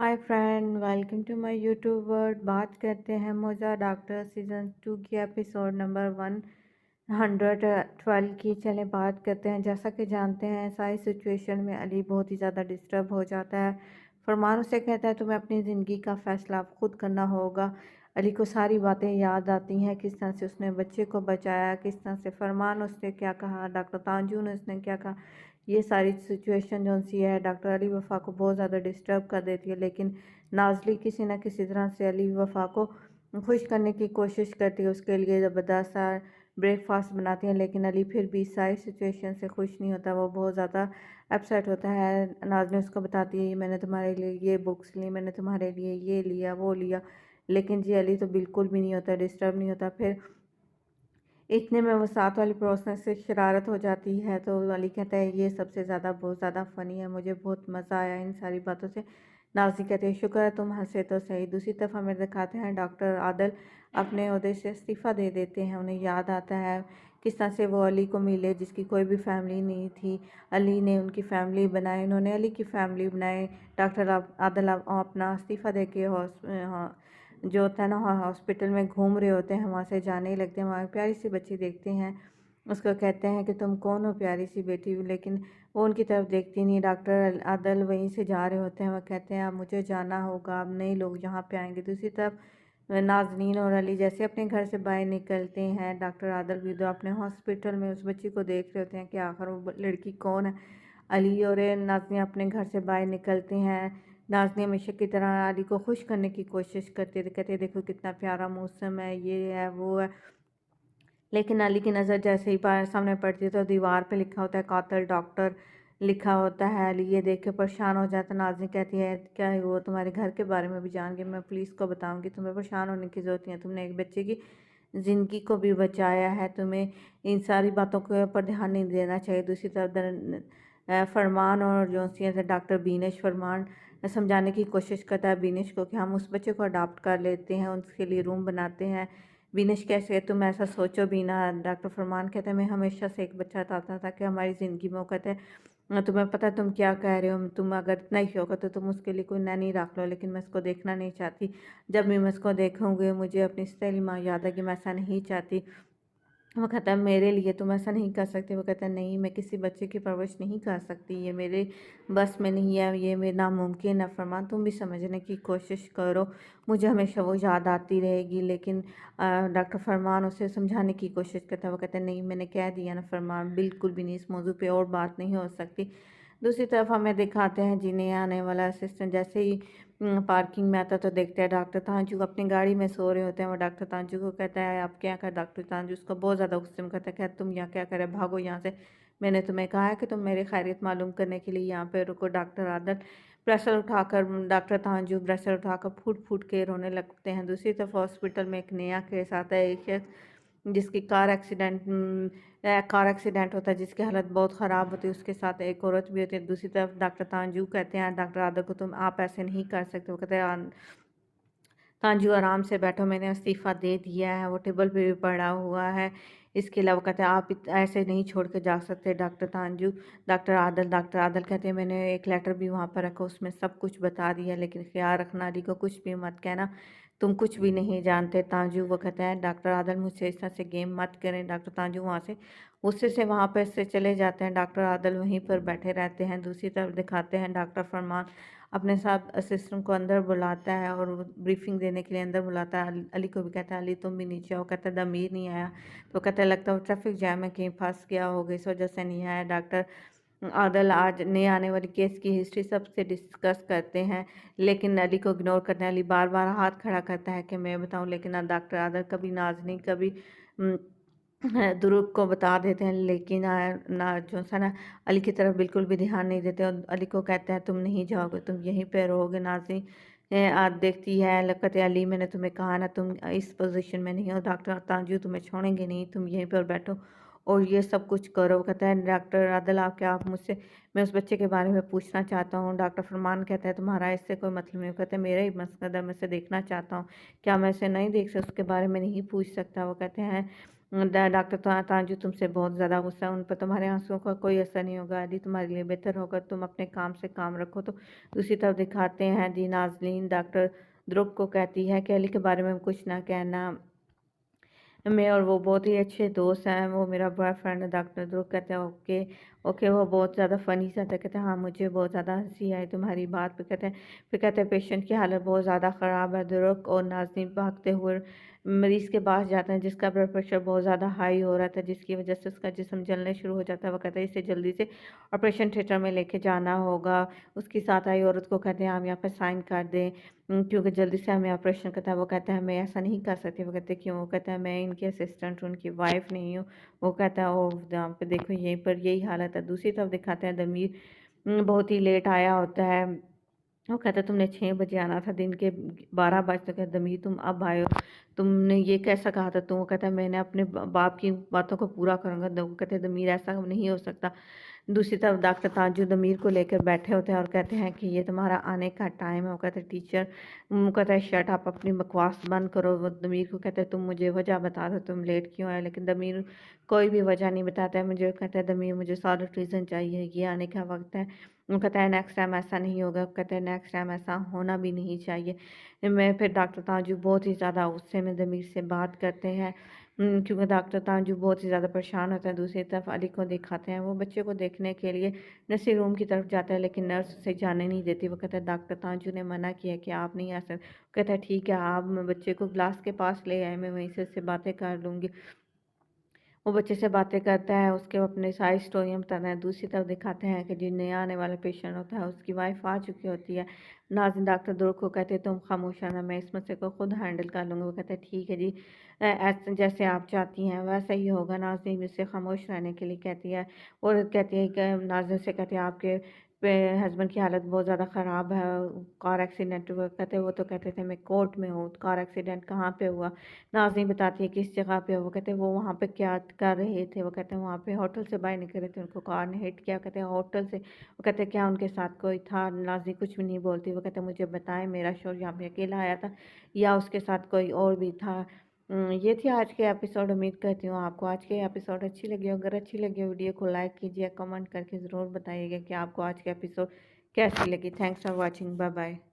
Hi friend, welcome to my YouTube world. बात करते हैं मोजा डॉक्टर सीज़न 2 की एपिसोड नंबर 112 की। चलें बात करते हैं। जैसा कि जानते हैं, सारी सिचुएशन में अली बहुत ही ज़्यादा डिस्टर्ब हो जाता है। फरमान उसे कहता है तुम्हें अपनी ज़िंदगी का फ़ैसला खुद करना होगा। अली को सारी बातें याद आती हैं, किस तरह से उसने बच्चे को बचाया, किस तरह से फरमान उसने क्या कहा, डॉक्टर तांजू ने उसने क्या कहा। ये सारी सिचुएशन जो सी है डॉक्टर अली वफ़ा को बहुत ज़्यादा डिस्टर्ब कर देती है। लेकिन नाज़ली किसी न किसी तरह से अली वफ़ा को खुश करने की कोशिश करती है, उसके लिए ज़बरदस्त सा ब्रेकफास्ट बनाती हैं। लेकिन अली फिर भी इस सारी सिचुएशन से खुश नहीं होता, वो बहुत ज़्यादा अपसेट होता है। नाज़ली उसको बताती है मैंने तुम्हारे लिए ये बुक्स ली, मैंने तुम्हारे लिए ये लिया वो लिया। लेकिन जी अली तो बिल्कुल भी नहीं होता, डिस्टर्ब नहीं होता। फिर इतने में वो साथ वाली पड़ोसन से शरारत हो जाती है, तो अली कहता है ये सबसे ज़्यादा बहुत ज़्यादा फ़नी है, मुझे बहुत मज़ा आया इन सारी बातों से। नाज़ी कहते हैं शुक्र है तुम हंसे तो सही। दूसरी तरफ हमें दिखाते हैं डॉक्टर आदल अपने ओहदे से इस्तीफ़ा दे देते हैं। उन्हें याद आता है किस तरह से वो अली को मिले, जिसकी कोई भी फैमिली नहीं थी। अली ने उनकी फैमिली बनाई, उन्होंने अली की फैमिली बनाई। डॉक्टर आदल अपना इस्तीफ़ा दे के जो होता है ना हॉस्पिटल में घूम रहे होते हैं, वहाँ से जाने ही लगते हैं। वहाँ प्यारी सी बच्ची देखते हैं, उसको कहते हैं कि तुम कौन हो प्यारी सी बेटी, लेकिन वो उनकी तरफ देखती नहीं। डॉक्टर आदल वहीं से जा रहे होते हैं, वो कहते हैं अब मुझे जाना होगा, अब नए लोग यहाँ पे आएंगे। दूसरी तरफ नाजनीन और अली जैसे अपने घर से बाहर निकलते हैं, डॉक्टर आदल भी तो अपने हॉस्पिटल में उस बच्ची को देख रहे होते हैं कि आखिर वो लड़की कौन है। अली और नाज़नीन अपने घर से बाहर निकलते हैं। नाज़नीन हमेशा की तरह अली को खुश करने की कोशिश करते थे, कहते देखो कितना प्यारा मौसम है, ये है वो है। लेकिन अली की नज़र जैसे ही सामने पड़ती है तो दीवार पे लिखा होता है कातिल डॉक्टर लिखा होता है। अली ये देख के परेशान हो जाता है। नाज़नीन कहती है क्या है वो तुम्हारे घर के बारे में भी जान के मैं पुलिस को बताऊंगी, तुम्हें परेशान होने की ज़रूरत नहीं है, तुमने एक बच्चे की ज़िंदगी को भी बचाया है, तुम्हें इन सारी बातों के ऊपर ध्यान नहीं देना चाहिए। दूसरी तरफ फरमान और जो सी डॉक्टर बीनेश फरमान समझाने की कोशिश करता है बीनेश को कि हम उस बच्चे को अडॉप्ट कर लेते हैं, उसके लिए रूम बनाते हैं। बीनेश कैसे तुम ऐसा सोचो भी ना। डॉक्टर फरमान कहते हैं मैं हमेशा से एक बच्चा चाहता था कि हमारी ज़िंदगी में वो कहते हैं तुम्हें पता है तुम क्या कह रहे हो, तुम अगर इतना ही शौक है तो तुम उसके लिए कोई नैनी रख लो, लेकिन मैं इसको देखना नहीं चाहती। जब भी मैं इसको देखूँगी मुझे अपनी सौतेली माँ याद है कि मैं ऐसा नहीं चाहती। वो कहता है मेरे लिए तुम ऐसा नहीं कर सकते। वो कहता है नहीं, मैं किसी बच्चे की परवरिश नहीं कर सकती, ये मेरे बस में नहीं है, ये मेरे नामुमकिन है। फरमान तुम भी समझने की कोशिश करो, मुझे हमेशा वो याद आती रहेगी। लेकिन डॉक्टर फरमान उसे समझाने की कोशिश करता है। वो कहता है नहीं, मैंने कह दिया ना फरमान, बिल्कुल भी नहीं, इस मौजू पे और बात नहीं हो सकती। दूसरी तरफ हमें दिखाते हैं जिन्हें आने वाला असिस्टेंट जैसे ही पार्किंग में आता तो देखते हैं डॉक्टर तांजू अपनी गाड़ी में सो रहे होते हैं। वो डॉक्टर तांजू को कहता है आप क्या कर। डॉक्टर तांजू उसको बहुत ज़्यादा गुस्से में कहता है कि तुम यहाँ क्या करे, भागो यहाँ से, मैंने तुम्हें कहा है कि तुम मेरी खैरियत मालूम करने के लिए यहाँ पे रुको। डॉक्टर आदल प्रेशर उठाकर डॉक्टर तांजू प्रेशर उठाकर फूट फूट के रोने लगते हैं। दूसरी तरफ हॉस्पिटल में एक नया केस आता है, एक शख्स जिसकी कार एक्सीडेंट होता है, जिसकी हालत बहुत ख़राब होती है, उसके साथ एक औरत भी होती है। दूसरी तरफ डॉक्टर तांजू कहते हैं डॉक्टर आदर को तुम आप ऐसे नहीं कर सकते। वो कहते हैं तांजू आराम से बैठो, मैंने इस्तीफ़ा दे दिया है, वो टेबल पे भी पड़ा हुआ है। इसके अलावा कहते हैं आप ऐसे नहीं छोड़ के जा सकते डॉक्टर तांजू। डॉक्टर आदल कहते हैं मैंने एक लेटर भी वहाँ पर रखा, उसमें सब कुछ बता दिया, लेकिन ख्याल रखना अली को कुछ भी मत कहना, तुम कुछ भी नहीं जानते। तांजू वो कहता है डॉक्टर आदल मुझसे इस तरह से गेम मत करें। डॉक्टर तांजू वहाँ से गुस्से से वहाँ पर से चले जाते हैं। डॉक्टर आदल वहीं पर बैठे रहते हैं। दूसरी तरफ दिखाते हैं डॉक्टर फरमान अपने साथ असिस्टेंट को अंदर बुलाता है और ब्रीफिंग देने के लिए अंदर बुलाता है। अली को भी कहता है अली तुम भी नीचे आओ। कहता है दमीर नहीं आया। तो कहता है लगता है वो ट्रैफिक जैम में कहीं फंस गया होगा, इस वजह से नहीं आया। डॉक्टर आदल आज नए आने वाली केस की हिस्ट्री सबसे डिस्कस करते हैं, लेकिन अली को इग्नोर करते हैं। अली बार बार हाथ खड़ा करता है कि मैं बताऊं, लेकिन डॉक्टर आदल कभी नाज़नीन कभी दुरुक को बता देते हैं, लेकिन ना जो सा ना अली की तरफ बिल्कुल भी ध्यान नहीं देते और अली को कहते हैं तुम नहीं जाओगे, तुम यहीं पे रहोगे। नाज़नीन आज देखती है लगत अली मैंने तुम्हें कहा ना तुम इस पोजीशन में नहीं हो, डॉक्टर तांजू तुम्हें छोड़ेंगे नहीं, तुम यहीं पर बैठो और ये सब कुछ करो। कहता है डॉक्टर आदल आप क्या आप मुझसे मैं उस बच्चे के बारे में पूछना चाहता हूँ। डॉक्टर फरमान कहता है तुम्हारा इससे कोई मतलब नहीं। कहते मेरा ही मकसद है, मैं इसे देखना चाहता हूँ, क्या मैं इसे नहीं देख सकता, उसके बारे में नहीं पूछ सकता। वो कहते हैं डॉक्टर तांजू तुमसे बहुत ज़्यादा गुस्सा है, उन पर तुम्हारे आंसुओं का कोई असर नहीं होगा अली, तुम्हारे लिए बेहतर होगा तुम अपने काम से काम रखो। तो दूसरी तरफ दिखाते हैं जी नाजनीन डॉक्टर ध्रुव को कहती है कि अली के बारे में कुछ ना कहना, मैं और वो बहुत ही अच्छे दोस्त हैं, वो मेरा बॉयफ्रेंड है। डॉक्टर ध्रुव कहते हैं ओके ओके, वो बहुत ज़्यादा फ़नी सा था, कहते हैं हाँ मुझे बहुत ज़्यादा हंसी आई तुम्हारी बात पे। कहते हैं फिर कहते हैं पेशेंट की हालत बहुत ज़्यादा ख़राब है। ध्रुव और नाज़नीन भागते हुए मरीज़ के पास जाते हैं जिसका ब्लड प्रेशर बहुत ज़्यादा हाई हो रहा था, जिसकी वजह से उसका जिस्म जलने शुरू हो जाता है। वो कहते हैं इसे जल्दी से ऑपरेशन थिएटर में लेके जाना होगा। उसकी साथ आई औरत को कहते हैं हम यहाँ पर साइन कर दें, क्योंकि जल्दी से हमें ऑपरेशन करता है। वो कहता है मैं ऐसा नहीं कर सकती। वो कहते क्यों? वो कहता है मैं इनकी असिस्टेंट हूँ, उनकी वाइफ नहीं हूँ। वो कहता है ओ यहाँ पे देखो यहीं पर यही हालत है। दूसरी तरफ दिखाते हैं दमीर बहुत ही लेट आया होता है। वो कहता है तुमने 6 बजे आना था, दिन के 12 बज चुके हैं, दमीर तुम अब आए हो, तुमने ये कैसा कहा था? तुम वो कहता है मैंने अपने बाप की बातों को पूरा करूँगा। वो कहते हैं दमीर ऐसा नहीं हो सकता। दूसरी तरफ डॉक्टर ताजु दमीर को लेकर बैठे होते हैं और कहते हैं कि ये तुम्हारा आने का टाइम है। वो कहते हैं टीचर, वो कहता है शट आप अपनी बकवास बंद करो। वो दमीर को कहते हैं तुम मुझे वजह बता दो तुम लेट क्यों आए, लेकिन दमीर कोई भी वजह नहीं बताता है। मुझे कहता है दमीर मुझे सॉलिड रीज़न चाहिए, ये आने का वक्त है। वो कहता है नेक्स्ट टाइम ऐसा नहीं होगा। वो कहते हैं नेक्स्ट टाइम ऐसा होना भी नहीं चाहिए। मैं फिर डॉक्टर ताजु बहुत ही ज़्यादा गुस्से में दमीर से बात करते हैं, क्योंकि डॉक्टर तांजू बहुत ही ज़्यादा परेशान होता है। दूसरी तरफ अली को दिखाते हैं, वो बच्चे को देखने के लिए नर्सिंग रूम की तरफ जाता है, लेकिन नर्स उसे जाने नहीं देती। वो कहता है डॉक्टर तांजू ने मना किया कि आप नहीं आ सकते। कहता है ठीक है आप बच्चे को ग्लास के पास ले आए, मैं वहीं से उससे बातें कर लूँगी। वो बच्चे से बातें करता है, उसके अपने सारी स्टोरियाँ बताता है। दूसरी तरफ दिखाते हैं कि जो नया आने वाला पेशेंट होता है उसकी वाइफ आ चुकी होती है। नाज़रीन डॉक्टर ध्रुव को कहते हैं तुम खामोश रहना, मैं इस मसले को खुद हैंडल कर लूँगा। वो कहते हैं ठीक है जी, ऐसे जैसे आप चाहती हैं वैसा ही होगा। नाज़रीन उससे खामोश रहने के लिए कहती है और कहती है कि नाज़रीन से कहती है आपके हस्बैंड की हालत बहुत ज़्यादा ख़राब है, कार एक्सीडेंट हुआ। कहते हैं वो तो कहते थे मैं कोर्ट में हूँ, कार एक्सीडेंट कहाँ पे हुआ? नाज़नीन बताती है किस जगह पे। वो कहते हैं वो वहाँ पे क्या कर रहे थे? वो कहते हैं वहाँ पे होटल से बाहर निकल रहे थे, उनको कार ने हिट किया। कहते हैं होटल से? वो कहते हैं क्या उनके साथ कोई था? नाज़नीन कुछ भी नहीं बोलती। वो कहते हैं मुझे बताएं मेरा शोहर यहाँ पे अकेला आया था या उसके साथ कोई और भी था? ये थी आज के एपिसोड। उम्मीद करती हूँ आपको आज के एपिसोड अच्छी लगी हो। अगर अच्छी लगी हो वीडियो को लाइक कीजिए, कमेंट करके ज़रूर बताइएगा कि आपको आज के एपिसोड कैसी लगी। Thanks for watching, bye bye.